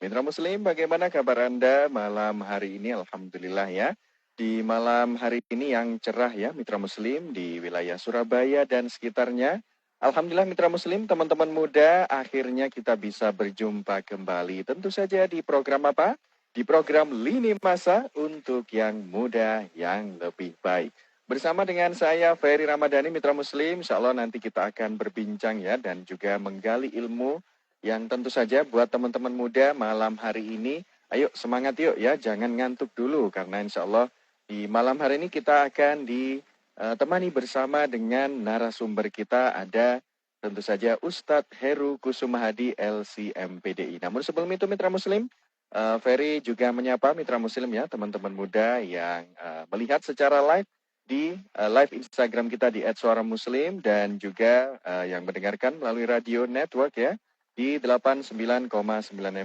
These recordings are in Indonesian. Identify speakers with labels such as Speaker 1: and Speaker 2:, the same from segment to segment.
Speaker 1: Mitra Muslim, bagaimana kabar Anda malam hari ini? Alhamdulillah ya. Di malam hari ini yang cerah ya Mitra Muslim di wilayah Surabaya dan sekitarnya. Alhamdulillah Mitra Muslim, teman-teman muda, akhirnya kita bisa berjumpa kembali. Tentu saja di program apa? Di program Lini Masa untuk yang muda yang lebih baik. Bersama dengan saya Ferry Ramadhani Mitra Muslim, insya Allah nanti kita akan berbincang ya dan juga menggali ilmu yang tentu saja buat teman-teman muda malam hari ini, ayo semangat yuk ya, jangan ngantuk dulu karena insya Allah di malam hari ini kita akan ditemani bersama dengan narasumber kita ada tentu saja Ustadz Heru Kusumahadi LCMPDI. Namun sebelum itu Mitra Muslim, Ferry juga menyapa Mitra Muslim ya, teman-teman muda yang melihat secara live di live Instagram kita di @suaramuslim dan juga yang mendengarkan melalui radio network ya di 89,9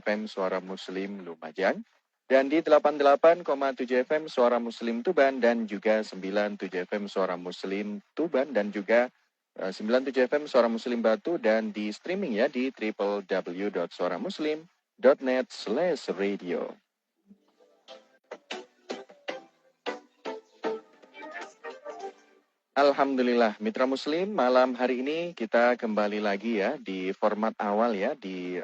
Speaker 1: FM Suara Muslim Lumajang dan di 88,7 FM Suara Muslim Tuban dan juga 97 FM Suara Muslim Tuban dan juga 97 FM Suara Muslim Batu dan di streaming ya di www.suaramuslim.net/radio. Alhamdulillah, Mitra Muslim, malam hari ini kita kembali lagi ya di format awal ya, di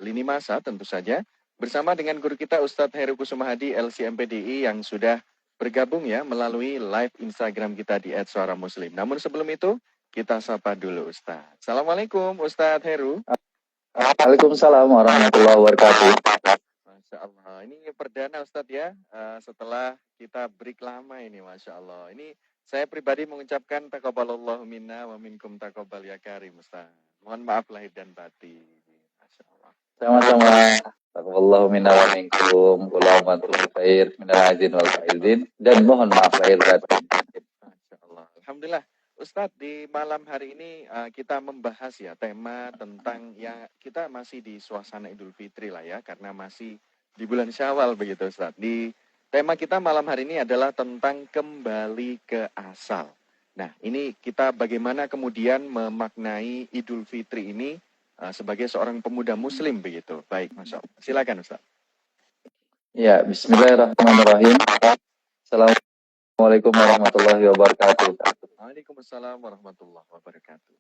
Speaker 1: Lini Masa tentu saja. Bersama dengan guru kita Ustadz Heru Kusumahadi LCMPDI yang sudah bergabung ya melalui live Instagram kita di @suaramuslim. Namun sebelum itu, kita sapa dulu Ustadz. Assalamualaikum Ustadz Heru.
Speaker 2: Waalaikumsalam warahmatullahi wabarakatuh.
Speaker 1: Masya Allah, ini perdana Ustadz ya, setelah kita break lama ini Masya Allah. Ini saya pribadi mengucapkan taqabbalallahu minna wa minkum taqabbal ya karim Ustaz. Mohon maaf lahir dan batin. Masya Allah.
Speaker 2: Sama-sama. Taqabbalallahu minna wa minkum. Kullu amantu khair minal aidin wal faizin. Dan mohon maaf lahir batin.
Speaker 1: Masya Allah. Alhamdulillah. Ustadz, di malam hari ini kita membahas ya tema tentang yang kita masih di suasana Idul Fitri lah ya, karena masih di bulan Syawal begitu Ustadz. Di tema kita malam hari ini adalah tentang kembali ke asal. Nah, ini kita bagaimana kemudian memaknai Idul Fitri ini sebagai seorang pemuda Muslim begitu. Baik, Masya Allah. Silakan Ustaz.
Speaker 2: Ya, Bismillahirrahmanirrahim. Assalamualaikum warahmatullahi wabarakatuh.
Speaker 1: Waalaikumsalam warahmatullahi wabarakatuh.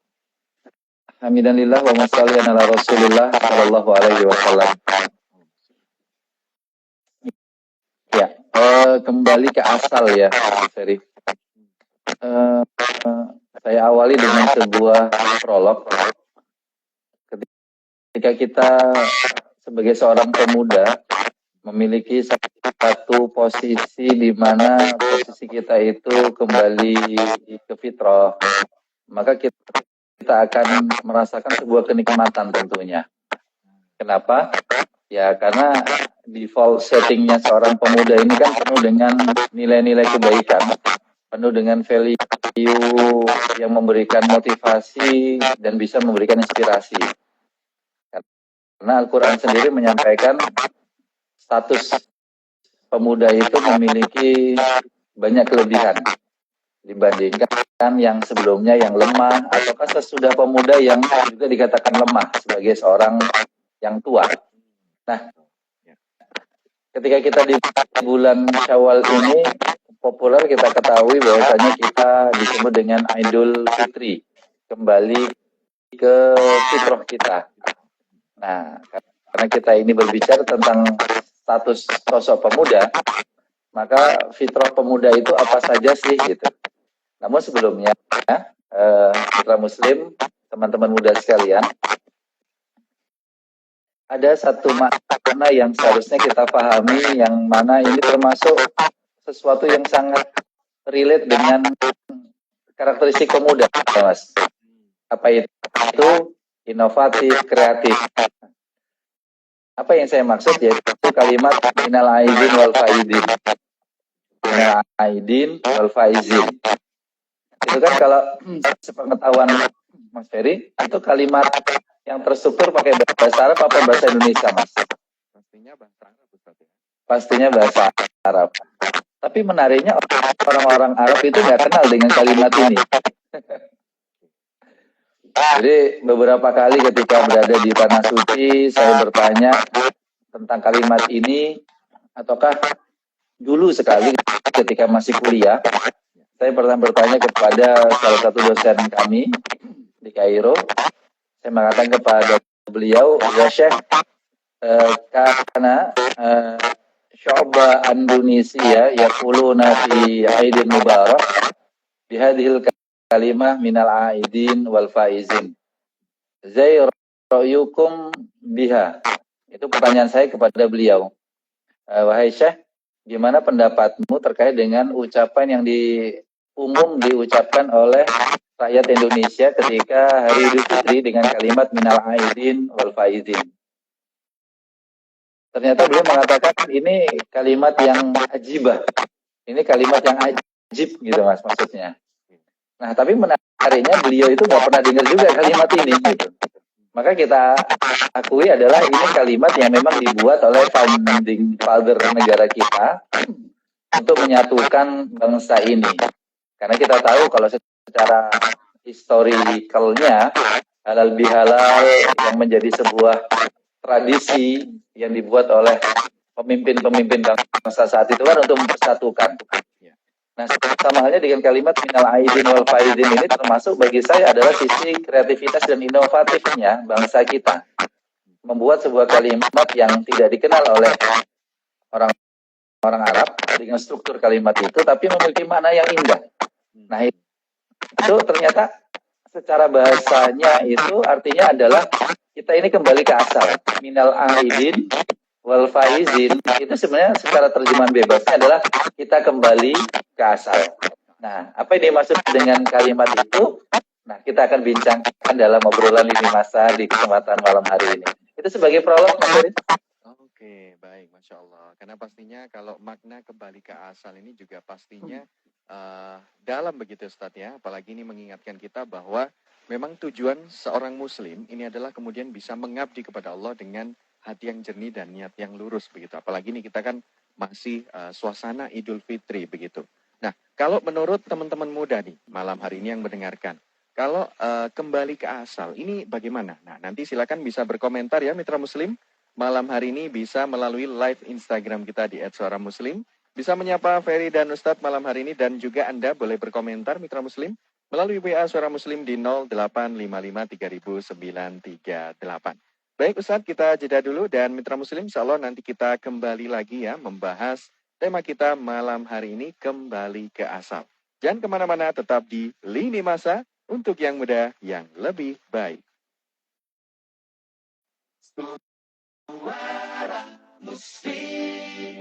Speaker 2: Hamidanillah wa masallian ala Rasulillah sallallahu alaihi wasallam. Ya, kembali ke asal ya, Ferry. Saya awali dengan sebuah prolog. Ketika kita sebagai seorang pemuda memiliki satu posisi di mana posisi kita itu kembali ke fitrah, maka kita akan merasakan sebuah kenikmatan tentunya. Kenapa? Ya, karena default settingnya seorang pemuda ini kan penuh dengan nilai-nilai kebaikan, penuh dengan value yang memberikan motivasi dan bisa memberikan inspirasi. Karena Al-Quran sendiri menyampaikan status pemuda itu memiliki banyak kelebihan dibandingkan yang sebelumnya yang lemah, ataukah sesudah pemuda yang juga dikatakan lemah sebagai seorang yang tua. Nah, ketika kita di bulan Syawal ini populer kita ketahui bahwasanya kita disebut dengan Idul Fitri, kembali ke fitrah kita. Nah, karena kita ini berbicara tentang status sosok pemuda, maka fitrah pemuda itu apa saja sih gitu. Namun sebelumnya, mitra Muslim, teman-teman muda sekalian, ada satu makna yang seharusnya kita pahami, yang mana ini termasuk sesuatu yang sangat relate dengan karakteristik pemuda, ya Mas. Apa itu? Inovatif, kreatif. Apa yang saya maksud yaitu kalimat minal aidin wal faizin. Minal aidin wal faizin. Itu kan kalau sepengetahuan Mas Ferry, itu kalimat yang terstruktur pakai bahasa Arab apa bahasa Indonesia, Mas?
Speaker 1: Pastinya bahasa Arab, Ustaz ya.
Speaker 2: Pastinya bahasa Arab. Tapi menariknya orang-orang Arab itu nggak kenal dengan kalimat ini. Jadi beberapa kali ketika berada di Tanah Suci, saya bertanya tentang kalimat ini, ataukah dulu sekali ketika masih kuliah, saya pernah bertanya kepada salah satu dosen kami di Kairo. Saya mengatakan kepada beliau, ya Syekh, karena syu'ba Indonesia yaquluna fi Aidil Mubarak bihadhil kalimah minal aidin wal faizin. Zai ra'yukum biha. Itu pertanyaan saya kepada beliau. Wahai Syekh, gimana pendapatmu terkait dengan ucapan yang diucapkan oleh rakyat Indonesia ketika Hari Idul Fitri dengan kalimat minal aidin wal faizin? Ternyata beliau mengatakan ini kalimat yang ajibah. Ini kalimat yang ajib gitu Mas maksudnya. Nah, tapi menariknya beliau itu nggak pernah dengar juga kalimat ini gitu. Maka kita akui adalah ini kalimat yang memang dibuat oleh founding father negara kita untuk menyatukan bangsa ini. Karena kita tahu kalau secara historicalnya halal bihalal yang menjadi sebuah tradisi yang dibuat oleh pemimpin-pemimpin bangsa saat itu kan untuk mempersatukan. Nah, sama halnya dengan kalimat minal aidin wal faizin ini termasuk bagi saya adalah sisi kreativitas dan inovatifnya bangsa kita. Membuat sebuah kalimat yang tidak dikenal oleh orang Arab dengan struktur kalimat itu, tapi memiliki makna yang indah. Nah, itu ternyata secara bahasanya itu artinya adalah kita ini kembali ke asal. Minal aidin wal faizin itu sebenarnya secara terjemahan bebasnya adalah kita kembali ke asal. Nah, apa yang dimaksud dengan kalimat itu? Nah, kita akan bincangkan dalam obrolan lini masa di kesempatan malam hari ini. Itu sebagai prolog, Mas Ferry.
Speaker 1: Oke, baik, Masya Allah. Karena pastinya kalau makna kembali ke asal ini juga pastinya dalam begitu Ustadz ya. Apalagi ini mengingatkan kita bahwa memang tujuan seorang muslim ini adalah kemudian bisa mengabdi kepada Allah dengan hati yang jernih dan niat yang lurus begitu. Apalagi ini kita kan masih suasana Idul Fitri begitu. Nah, kalau menurut teman-teman muda nih malam hari ini yang mendengarkan, kalau kembali ke asal ini bagaimana? Nah, nanti silakan bisa berkomentar ya Mitra Muslim. Malam hari ini bisa melalui live Instagram kita di @suara_muslim. Bisa menyapa Ferry dan Ustadz malam hari ini dan juga Anda boleh berkomentar Mitra Muslim melalui WA Suara Muslim di 0855300938. Baik Ustadz, kita jeda dulu dan Mitra Muslim insya Allah nanti kita kembali lagi ya membahas tema kita malam hari ini kembali ke asal. Jangan kemana-mana, tetap di Lini Masa untuk yang muda yang lebih baik. Suara Muslim.